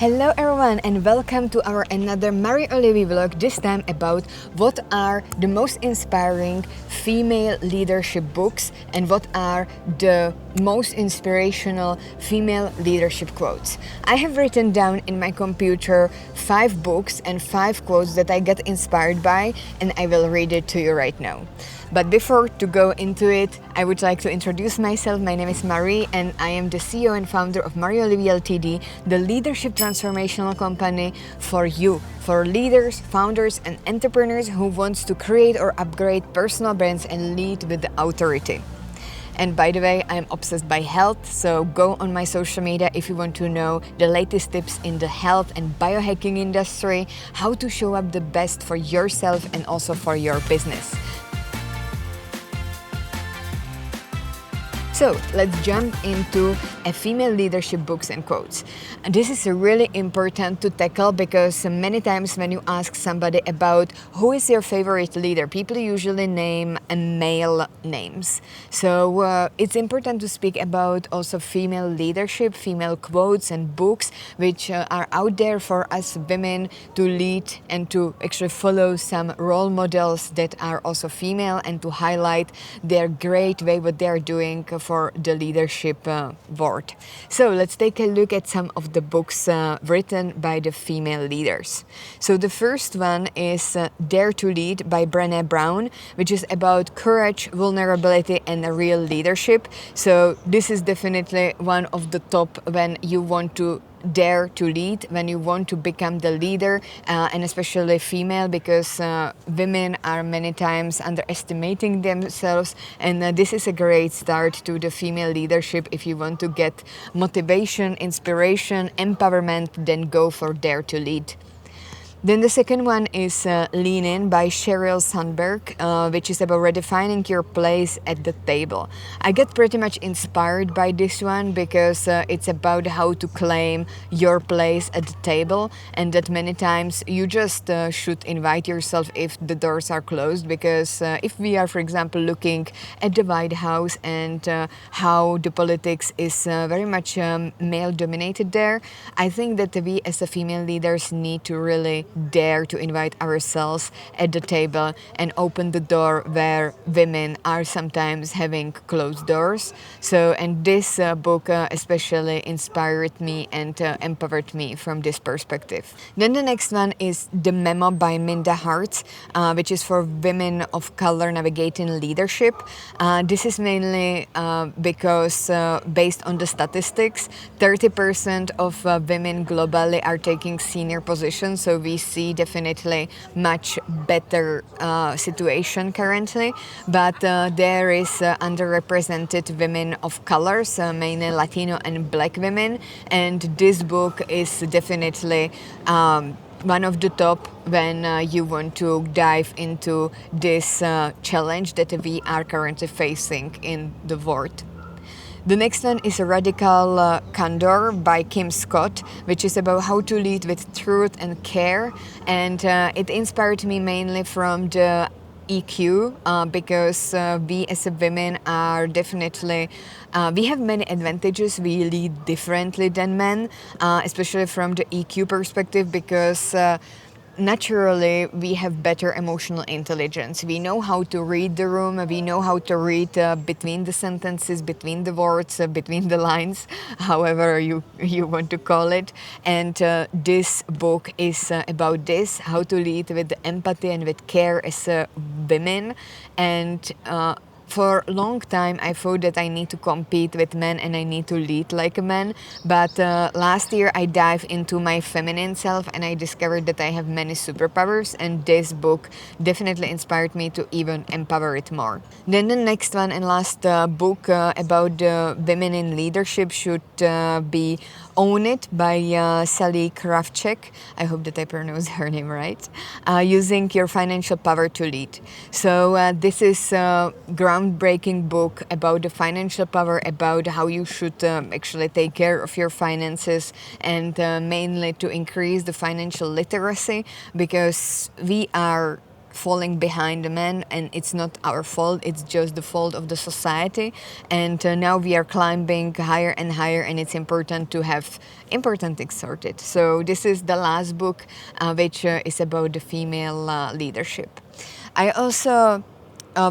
Hello everyone and welcome to our another Marie Olivier vlog, this time about what are the most inspiring female leadership books and what are the most inspirational female leadership quotes. I have written down in my computer 5 books and 5 quotes that I get inspired by, and I will read it to you right now. But before to go into it, I would like to introduce myself. My name is Marie and I am the CEO and founder of Marie Olivier Ltd, the leadership transformational company for you, for leaders, founders and entrepreneurs who wants to create or upgrade personal brands and lead with authority. And by the way, I'm obsessed by health, so go on my social media if you want to know the latest tips in the health and biohacking industry, how to show up the best for yourself and also for your business. So let's jump into a female leadership books and quotes. And this is really important to tackle because many times when you ask somebody about who is your favorite leader, people usually name male names. So it's important to speak about also female leadership, female quotes and books which are out there for us women to lead and to actually follow some role models that are also female and to highlight their great way what they are doing for the leadership world. So let's take a look at some of the books written by the female leaders. So the first one is Dare to Lead by Brené Brown, which is about courage, vulnerability and real leadership. So this is definitely one of the top when you want to dare to lead, when you want to become the leader, and especially female, because women are many times underestimating themselves, and this is a great start to the female leadership. If you want to get motivation, inspiration, empowerment, then go for Dare to Lead. Then the second one is Lean In by Sheryl Sandberg, which is about redefining your place at the table. I get pretty much inspired by this one because it's about how to claim your place at the table, and that many times you just should invite yourself if the doors are closed, because if we are, for example, looking at the White House and how the politics is very much male dominated there, I think that we as a female leaders need to really dare to invite ourselves at the table and open the door where women are sometimes having closed doors. So, and this book especially inspired me and empowered me from this perspective. Then the next one is The Memo by Minda Harts, which is for women of color navigating leadership. This is mainly because based on the statistics, 30% of women globally are taking senior positions, so we see definitely much better situation currently, but there is underrepresented women of colors, mainly Latino and Black women, and this book is definitely one of the top when you want to dive into this challenge that we are currently facing in the world. The next one is Radical Candor by Kim Scott, which is about how to lead with truth and care, and it inspired me mainly from the EQ because we as a women are definitely we have many advantages. We lead differently than men, especially from the EQ perspective, because naturally we have better emotional intelligence. We know how to read the room, we know how to read between the sentences, between the words, between the lines, however you want to call it. And this book is about this, how to lead with empathy and with care as women. And for a long time I thought that I need to compete with men and I need to lead like a man, but last year I dived into my feminine self and I discovered that I have many superpowers, and this book definitely inspired me to even empower it more. Then the next one and last book about women in leadership should be Own It by Sally Kravchuk. I hope that I pronounced her name right. Using your financial power to lead. So this is groundbreaking book about the financial power, about how you should actually take care of your finances, and mainly to increase the financial literacy, because we are falling behind the men, and it's not our fault, it's just the fault of the society. And now we are climbing higher and higher, and it's important to have important things sorted. So this is the last book, which is about the female leadership. I also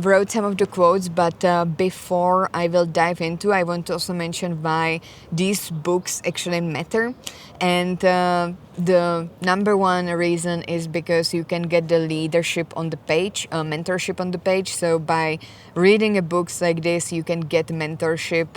wrote some of the quotes, but before I will dive into, I want to also mention why these books actually matter. And the number one reason is because you can get the leadership on the page, mentorship on the page. So by reading a books like this, you can get mentorship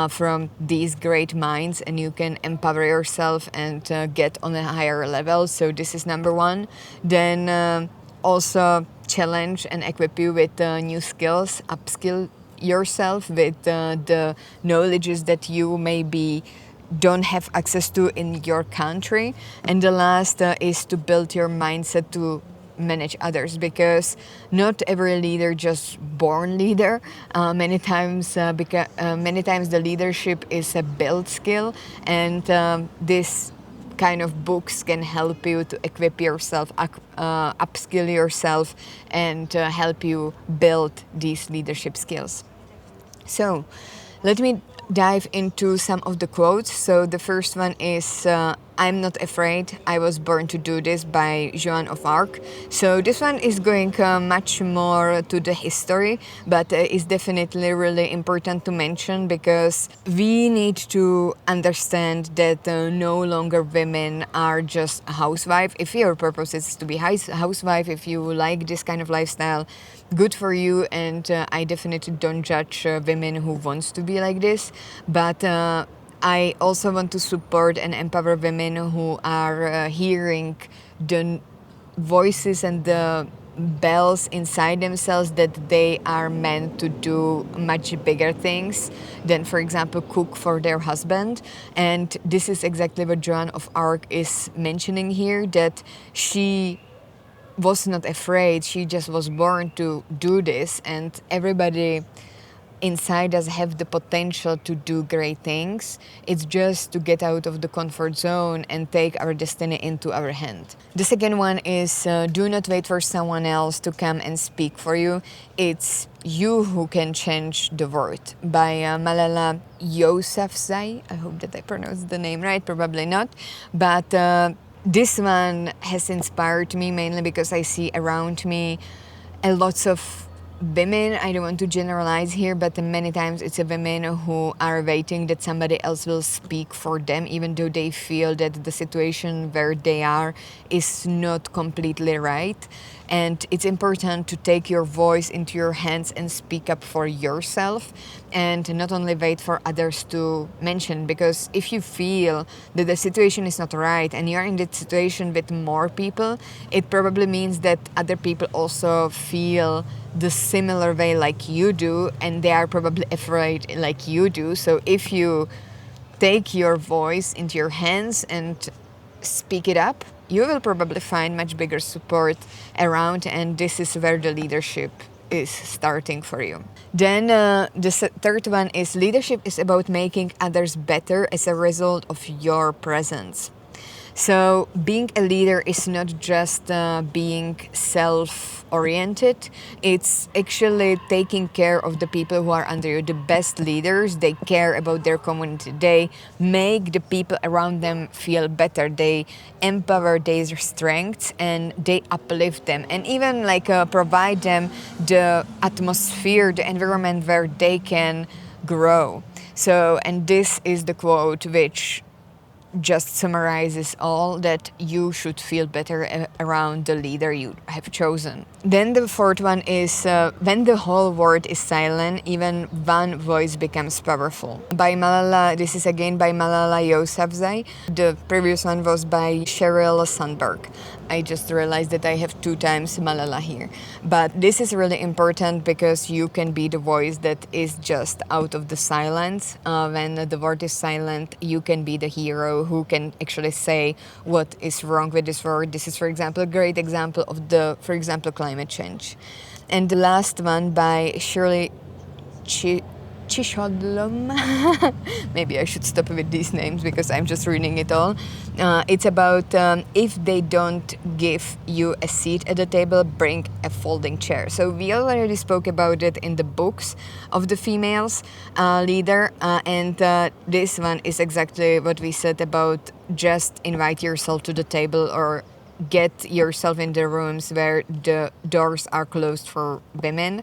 from these great minds, and you can empower yourself and get on a higher level. So this is number one. Then also challenge and equip you with new skills, upskill yourself with the knowledges that you maybe don't have access to in your country. And the last is to build your mindset to manage others, because not every leader just born leader. Many times the leadership is a built skill, and this kind of books can help you to equip yourself, upskill yourself, and help you build these leadership skills. So let me dive into some of the quotes. So the first one is I'm not afraid, I was born to do this, by Joan of Arc. So this one is going much more to the history, but is definitely really important to mention, because we need to understand that no longer women are just a housewife. If your purpose is to be housewife, if you like this kind of lifestyle, good for you, and I definitely don't judge women who wants to be like this, but I also want to support and empower women who are hearing the voices and the bells inside themselves that they are meant to do much bigger things than, for example, cook for their husband. And this is exactly what Joan of Arc is mentioning here, that she was not afraid, she just was born to do this, and everybody inside us have the potential to do great things. It's just to get out of the comfort zone and take our destiny into our hand. The second one is do not wait for someone else to come and speak for you. It's you who can change the world, by Malala Yousafzai. I hope that I pronounced the name right, probably not, but this one has inspired me mainly because I see around me a lots of women. I don't want to generalize here, but many times it's a women who are waiting that somebody else will speak for them, even though they feel that the situation where they are is not completely right. And it's important to take your voice into your hands and speak up for yourself, and not only wait for others to mention, because if you feel that the situation is not right and you're in that situation with more people, it probably means that other people also feel the similar way like you do, and they are probably afraid like you do. So if you take your voice into your hands and speak it up, you will probably find much bigger support around, and this is where the leadership is starting for you. Then the third one is leadership is about making others better as a result of your presence. So being a leader is not just being self-oriented, it's actually taking care of the people who are under you. The best leaders, they care about their community. They make the people around them feel better. They empower their strengths and they uplift them, and even provide them the atmosphere, the environment where they can grow. So, and this is the quote which just summarizes all, that you should feel better around the leader you have chosen. Then the fourth one is when the whole world is silent, even one voice becomes powerful. By Malala, this is again by Malala Yousafzai. The previous one was by Sheryl Sandberg. I just realized that I have 2 times Malala here. But this is really important because you can be the voice that is just out of the silence. When the world is silent, you can be the hero who can actually say what is wrong with this world. This is, for example, a great example of for example, climate change. And the last one by Shirley Chisholm. Maybe I should stop with these names because I'm just reading it all. It's about if they don't give you a seat at the table, bring a folding chair. So we already spoke about it in the books of the females leader, and this one is exactly what we said about just invite yourself to the table or get yourself in the rooms where the doors are closed for women.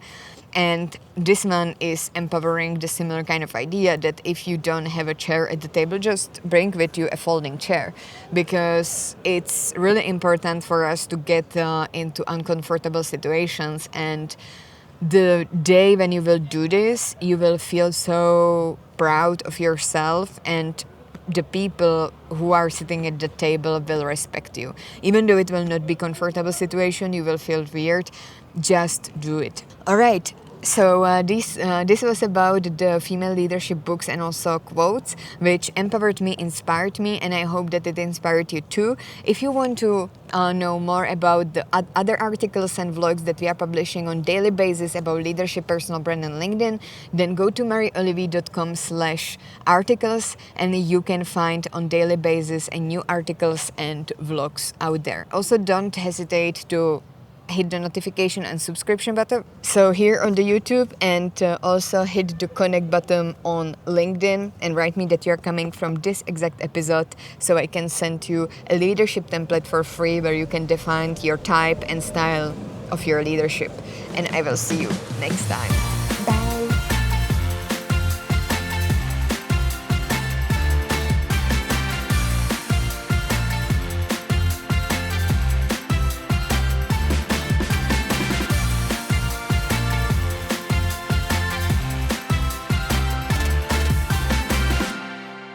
And this one is empowering the similar kind of idea that if you don't have a chair at the table, just bring with you a folding chair, because it's really important for us to get into uncomfortable situations. And the day when you will do this, you will feel so proud of yourself, and the people who are sitting at the table will respect you. Even though it will not be comfortable situation, you will feel weird, just do it. All right. So this was about the female leadership books and also quotes, which empowered me, inspired me, and I hope that it inspired you too. If you want to know more about the other articles and vlogs that we are publishing on daily basis about leadership, personal brand, and LinkedIn, then go to maryolivier.com/articles, and you can find on daily basis a new articles and vlogs out there. Also, don't hesitate to hit the notification and subscription button so here on the YouTube, and also hit the connect button on LinkedIn and write me that you're coming from this exact episode so I can send you a leadership template for free where you can define your type and style of your leadership. And I will see you next time.